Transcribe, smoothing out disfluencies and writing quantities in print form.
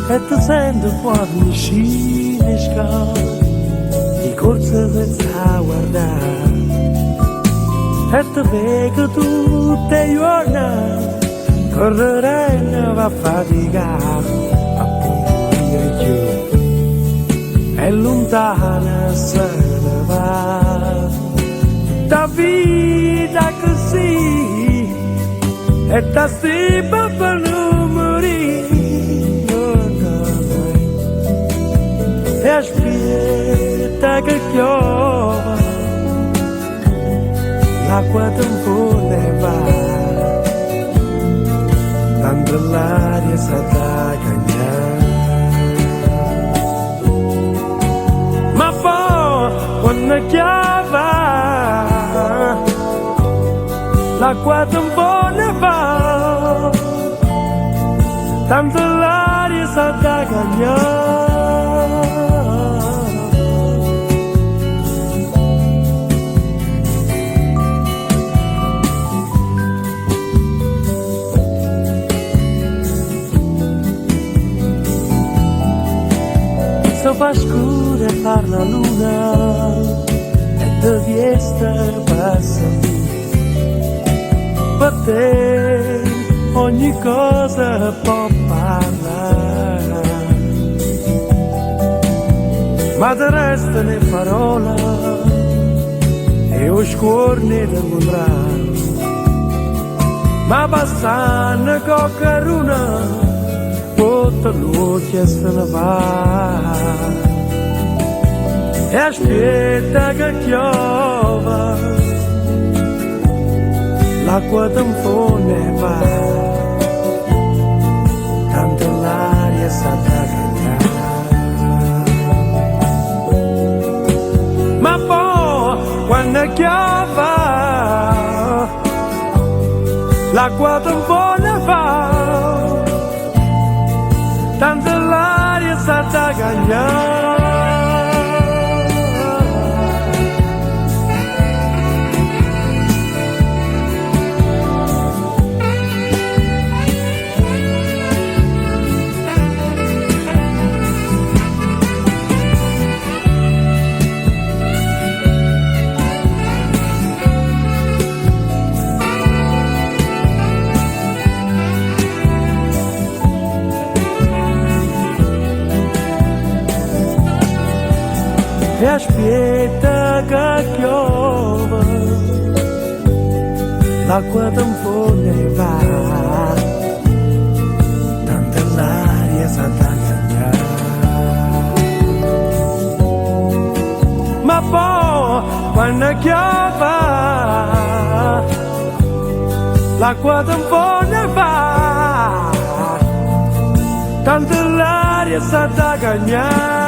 e ti sento fuori vicino e scala di corsa senza guardare e ti vedo tutte le giornate correre e va a faticare a pulire giù e lontana se ne va tutta vita così e ta stipa per non morire e aspetta che piova l'acqua tempo ne va tanto l'aria sa da cagnare ma poi quando chiava l'acqua tempo ne va tanto l'aria sa da cagnare fa scuro e far la luna e te viesta passa per te ogni cosa può parlare ma te resta le parole e o scorne del mondo ma passano coccaruna tutta luce se ne va e aspetta che piova l'acqua tempo ne va tanto l'aria sa da cantare ma poi quando piova l'acqua tempo ne va tanto l'aria sa da cagnare e aspetta che piova l'acqua tempo ne va tanto l'aria sa da cagnare ma poi quando piova l'acqua tempo ne va tanto l'aria sa da cagnare